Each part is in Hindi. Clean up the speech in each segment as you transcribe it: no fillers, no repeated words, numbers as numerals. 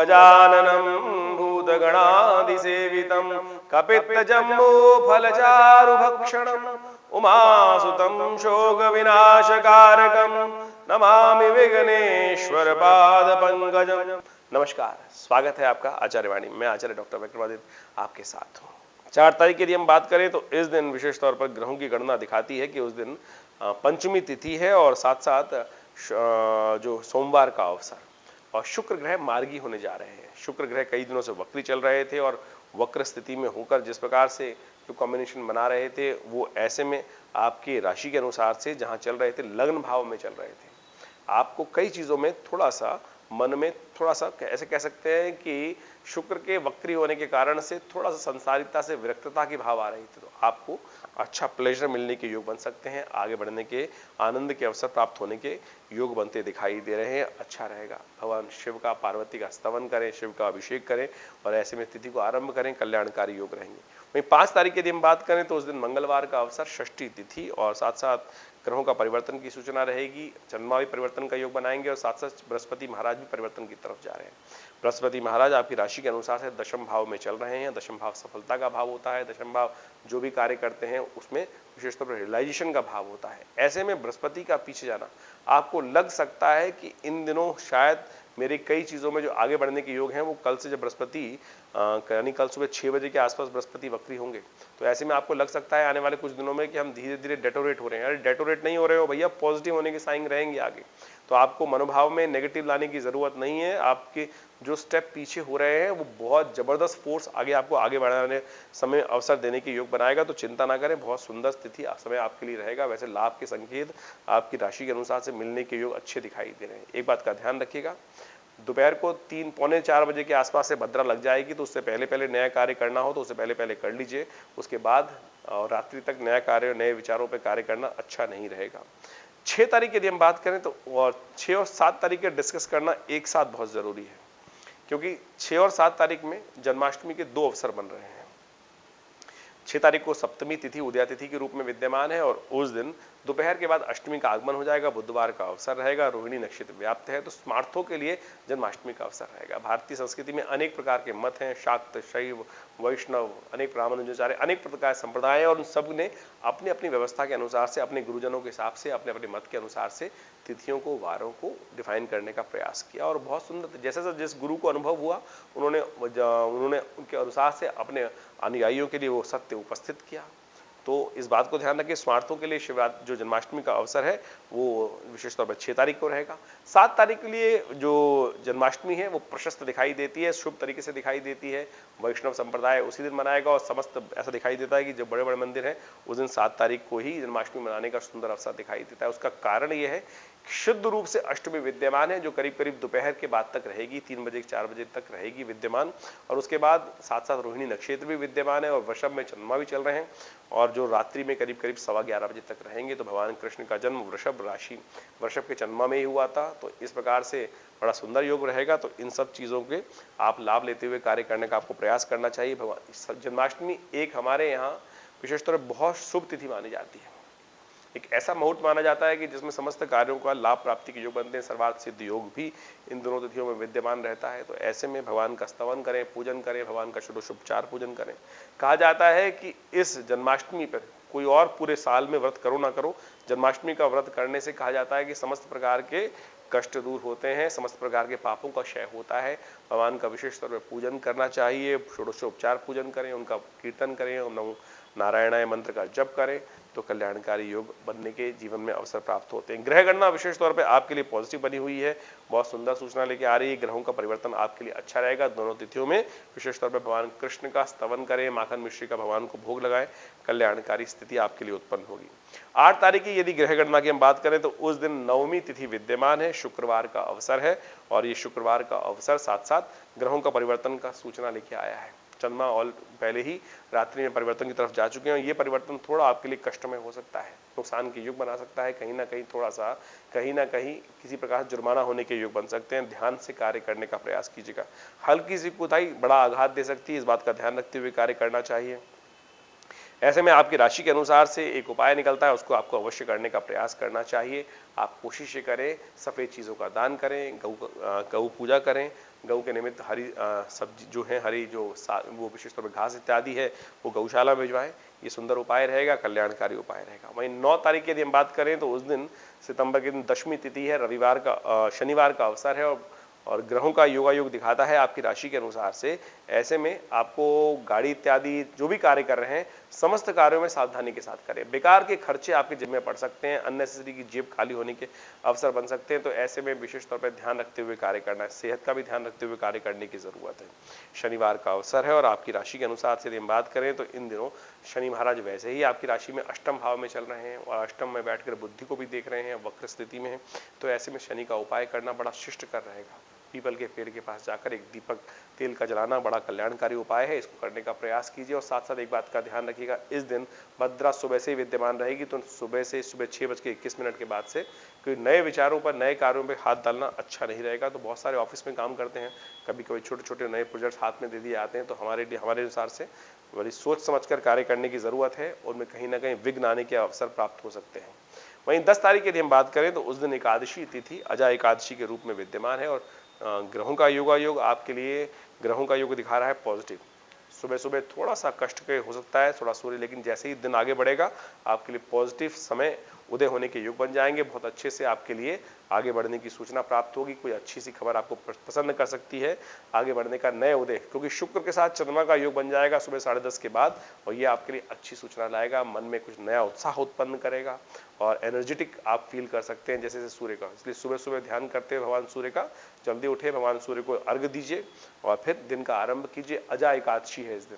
गजाननं भूतगणादिसेवितं कपित्तजम्बूफलचारुभक्षणम् उमासुतं शोकविनाशकारकं नमामि विघ्नेश्वर पादपंकजम। नमस्कार, स्वागत है आपका आचार्य वाणी। मैं आचार्य डॉक्टर विक्रमादित्य आपके साथ हूँ। 4 तारीख की यदि हम बात करें तो इस दिन विशेष तौर पर ग्रहों की गणना दिखाती है कि उस दिन पंचमी तिथि है और साथ साथ जो सोमवार का अवसर, और शुक्र ग्रह मार्गी होने जा रहे हैं। शुक्र ग्रह कई दिनों से वक्री चल रहे थे और वक्र स्थिति में होकर जिस प्रकार से जो कॉम्बिनेशन बना रहे थे वो ऐसे में आपकी राशि के अनुसार से जहां चल रहे थे लग्न भाव में चल रहे थे, आपको कई चीजों में थोड़ा सा मन में थोड़ा सा ऐसे कह सकते हैं कि शुक्र के वक्री होने के कारण से थोड़ा सा संसारिकता से विरक्तता की भाव आ रही थी। तो आपको अच्छा प्लेजर मिलने के योग बन सकते हैं, आगे बढ़ने के आनंद के अवसर प्राप्त होने के योग बनते दिखाई दे रहे हैं। अच्छा रहेगा। भगवान शिव का, पार्वती का स्तवन करें, शिव का अभिषेक करें और ऐसे में तिथि को आरंभ करें, कल्याणकारी योग रहेंगे। वहीं 5 तारीख की यदि हम बात करें तो उस दिन मंगलवार का अवसर, षष्ठी तिथि और साथ साथ ग्रहों का परिवर्तन की सूचना रहेगी। चंद्रमा भी परिवर्तन का योग बनाएंगे और साथ साथ बृहस्पति महाराज भी परिवर्तन की तरफ जा रहे हैं। बृहस्पति महाराज आपकी राशि के अनुसार से दशम भाव में चल रहे हैं। दशम भाव सफलता का भाव होता है। दशम भाव जो भी कार्य करते हैं उसमें विशेष तौर पर रियलाइजेशन का भाव होता है। ऐसे में बृहस्पति का पीछे जाना आपको लग सकता है कि इन दिनों शायद मेरी कई चीजों में जो आगे बढ़ने के योग हैं वो कल से जब बृहस्पति यानी कल सुबह 6 बजे के आसपास बृहस्पति वक्री होंगे, तो ऐसे में आपको लग सकता है आने वाले कुछ दिनों में कि हम धीरे धीरे डेटोरेट हो रहे हैं। अरे डेटोरेट नहीं हो रहे हो भैया, पॉजिटिव होने के साइन रहेंगे आगे। तो आपको मनोभाव में नेगेटिव लाने की जरूरत नहीं है। आपके जो स्टेप पीछे हो रहे हैं वो बहुत जबरदस्त फोर्स आगे आपको आगे बढ़ाने समय अवसर देने के योग बनाएगा। तो चिंता ना करें, बहुत सुंदर स्थिति समय आपके लिए रहेगा। वैसे लाभ के संकेत आपकी राशि के अनुसार से मिलने के योग अच्छे दिखाई दे रहे हैं। एक बात का ध्यान रखिएगा, दोपहर को 3 पौने 4 बजे के आसपास से भद्रा लग जाएगी, तो उससे पहले पहले नया कार्य करना हो तो उससे पहले पहले कर लीजिए। उसके बाद और रात्रि तक नया कार्य, नए विचारों पर कार्य करना अच्छा नहीं रहेगा। 6 तारीख यदि हम बात करें तो और 6 और 7 तारीख का डिस्कस करना एक साथ बहुत जरूरी है, क्योंकि 6 और 7 तारीख में जन्माष्टमी के 2 अवसर बन रहे हैं। 6 तारीख को सप्तमी तिथि उदया तिथि के रूप में विद्यमान है और उस दिन दोपहर के बाद अष्टमी का आगमन हो जाएगा। बुधवार का अवसर रहेगा, रोहिणी नक्षत्र व्याप्त है, तो स्मार्थों के लिए जन्माष्टमी का अवसर रहेगा। भारतीय संस्कृति में अनेक प्रकार के मत हैं, शाक्त, शैव, वैष्णव, अनेक रामानुजाचार्य, अनेक प्रकार संप्रदाय हैं और उन सब ने अपनी अपनी व्यवस्था के अनुसार से, अपने गुरुजनों के हिसाब से, अपने अपने मत के अनुसार से तिथियों को, वारों को डिफाइन करने का प्रयास किया और बहुत सुंदर, जैसे जिस गुरु को अनुभव हुआ उन्होंने उनके अनुसार से अपने अनुयायियों के लिए वो सत्य उपस्थित किया। तो इस बात को ध्यान रखें, स्वार्थों के लिए शिवरात्रि जो जन्माष्टमी का अवसर है वो विशेष तौर पर 6 तारीख को रहेगा। 7 तारीख के लिए जो जन्माष्टमी है वो प्रशस्त दिखाई देती है, शुभ तरीके से दिखाई देती है। वैष्णव संप्रदाय उसी दिन मनाएगा और समस्त ऐसा दिखाई देता है कि जो बड़े बड़े मंदिर हैं उस दिन 7 तारीख को ही जन्माष्टमी मनाने का सुंदर अवसर दिखाई देता है। उसका कारण यह है शुद्ध रूप से अष्टमी विद्यमान है, जो करीब करीब दोपहर के बाद तक रहेगी, 3 बजे 4 बजे तक रहेगी विद्यमान। और उसके बाद साथ साथ रोहिणी नक्षत्र भी विद्यमान है और वृषभ में चंद्रमा भी चल रहे हैं और जो रात्रि में करीब करीब 11:15 बजे तक रहेंगे। तो भगवान कृष्ण का जन्म वृषभ राशि, वृषभ के चंद्रमा में ही हुआ था, तो इस प्रकार से बड़ा सुंदर योग रहेगा। तो इन सब चीजों के आप लाभ लेते हुए कार्य करने का आपको प्रयास करना चाहिए। भगवान जन्माष्टमी एक हमारे यहाँ विशेष तौर पर बहुत शुभ तिथि मानी जाती है, एक ऐसा मुहूर्त माना जाता है कि जिसमें समस्त कार्यों का लाभ प्राप्ति के योग बनते हैं। सर्वार्थ सिद्ध योग भी इन दोनों तिथियों में विद्यमान रहता है। तो ऐसे में भगवान का स्तवन करें, पूजन करें, भगवान का षोडशोपचार पूजन करें। कहा जाता है कि इस जन्माष्टमी पर कोई और पूरे साल में व्रत करो ना करो, जन्माष्टमी का व्रत करने से कहा जाता है कि समस्त प्रकार के कष्ट दूर होते हैं, समस्त प्रकार के पापों का क्षय होता है। भगवान का विशेष तौर पर पूजन करना चाहिए, षोडशोपचार पूजन करें, उनका कीर्तन करें, नमो नारायणाय मंत्र का जप करें, तो कल्याणकारी योग बनने के जीवन में अवसर प्राप्त होते हैं। ग्रह गणना विशेष तौर पे आपके लिए पॉजिटिव बनी हुई है, बहुत सुंदर सूचना लेके आ रही है। ग्रहों का परिवर्तन आपके लिए अच्छा रहेगा। दोनों तिथियों में विशेष तौर पे भगवान कृष्ण का स्तवन करें, माखन मिश्री का भगवान को भोग लगाएं, कल्याणकारी स्थिति आपके लिए उत्पन्न होगी। 8 तारीख की यदि ग्रह गणना की हम बात करें तो उस दिन नवमी तिथि विद्यमान है, शुक्रवार का अवसर है और ये शुक्रवार का अवसर साथ साथ ग्रहों का परिवर्तन का सूचना लेके आया है। चंद्रमा और पहले ही रात्रि में परिवर्तन की तरफ जा चुके हैं। ये परिवर्तन थोड़ा आपके लिए कष्टमय हो सकता है, नुकसान के युग बना सकता है, कहीं ना कहीं थोड़ा सा कहीं ना कहीं किसी प्रकार जुर्माना होने के युग बन सकते हैं। ध्यान से कार्य करने का प्रयास कीजिएगा। हल्की सी कुताही बड़ा आघात दे सकती है, इस बात का ध्यान रखते हुए कार्य करना चाहिए। ऐसे में आपकी राशि के अनुसार से एक उपाय निकलता है, उसको आपको अवश्य करने का प्रयास करना चाहिए। आप कोशिश करें, सफ़ेद चीज़ों का दान करें, गऊ पूजा करें, गऊ के निमित्त हरी सब्जी जो है, हरी जो वो विशेष तौर पर घास इत्यादि है वो गौशाला भिजवाएं। ये सुंदर उपाय रहेगा, कल्याणकारी उपाय रहेगा। वहीं 9 तारीख की यदि हम बात करें तो उस दिन सितंबर के दिन दशमी तिथि है, रविवार का शनिवार का अवसर है और ग्रहों का योगायोग दिखाता है आपकी राशि के अनुसार से। ऐसे में आपको गाड़ी इत्यादि जो भी कार्य कर रहे हैं, समस्त कार्यों में सावधानी के साथ करें। बेकार के खर्चे आपके जेब में पड़ सकते हैं, अननेसेसरी की जेब खाली होने के अवसर बन सकते हैं, तो ऐसे में विशेष तौर पर ध्यान रखते हुए कार्य करना है, सेहत का भी ध्यान रखते हुए कार्य करने की जरूरत है। शनिवार का अवसर है और आपकी राशि के अनुसार से यदि हम बात करें तो इन दिनों शनि महाराज वैसे ही आपकी राशि में अष्टम भाव में चल रहे हैं और अष्टम में बैठकर बुद्धि को भी देख रहे हैं, वक्र स्थिति में है। तो ऐसे में शनि का उपाय करना बड़ा शिष्ट कर रहेगा। पीपल के पेड़ के पास जाकर एक दीपक तेल का जलाना बड़ा कल्याणकारी उपाय है, इसको करने का प्रयास कीजिए। और साथ साथ एक बात का ध्यान रखिएगा, इस दिन भद्रा सुबह से ही विद्यमान रहेगी, तो सुबह 6:21 के बाद से कोई नए विचारों पर, नए कार्यों पर हाथ डालना अच्छा नहीं रहेगा। तो बहुत सारे ऑफिस में काम करते हैं, कभी कभी छोटे छोटे नए प्रोजेक्ट्स हाथ में दे दिए जाते हैं, तो हमारे अनुसार से बड़ी सोच समझकर कार्य करने की जरूरत है, उनमें कहीं ना कहीं विघ्न आने के अवसर प्राप्त हो सकते हैं। वहीं 10 तारीख की यदि हम बात करें तो उस दिन एकादशी तिथि अजा एकादशी के रूप में विद्यमान है और ग्रहों का योगायोग आपके लिए, ग्रहों का योग दिखा रहा है पॉजिटिव। सुबह सुबह थोड़ा सा कष्ट के हो सकता है थोड़ा सूर्य, लेकिन जैसे ही दिन आगे बढ़ेगा आपके लिए पॉजिटिव समय उदय होने के योग बन जाएंगे। बहुत अच्छे से आपके लिए आगे बढ़ने की सूचना प्राप्त होगी, कोई अच्छी सी खबर आपको प्रसन्न कर सकती है आगे बढ़ने का नए उदय, क्योंकि शुक्र के साथ चंद्रमा का योग बन जाएगा सुबह 10:30 के बाद और ये आपके लिए अच्छी सूचना लाएगा, मन में कुछ नया उत्साह उत्पन्न करेगा और एनर्जेटिक आप फील कर सकते हैं जैसे सूर्य का। इसलिए सुबह सुबह ध्यान करते हैं भगवान सूर्य का, जल्दी उठे, भगवान सूर्य को अर्घ्य दीजिए और फिर दिन का आरंभ कीजिए। अजा एकादशी है इस दिन।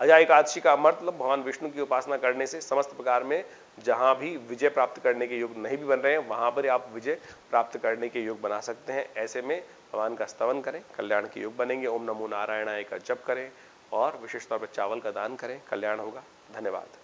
अजा एकादशी का मतलब भगवान विष्णु की उपासना करने से समस्त प्रकार में जहां भी विजय प्राप्त करने के योग नहीं भी बन रहे हैं, वहां पर आप विजय प्राप्त करने के योग बना सकते हैं। ऐसे में भगवान का स्तवन करें, कल्याण के योग बनेंगे। ओम नमो नारायणाय का जप करें और विशेष तौर पर चावल का दान करें, कल्याण होगा। धन्यवाद।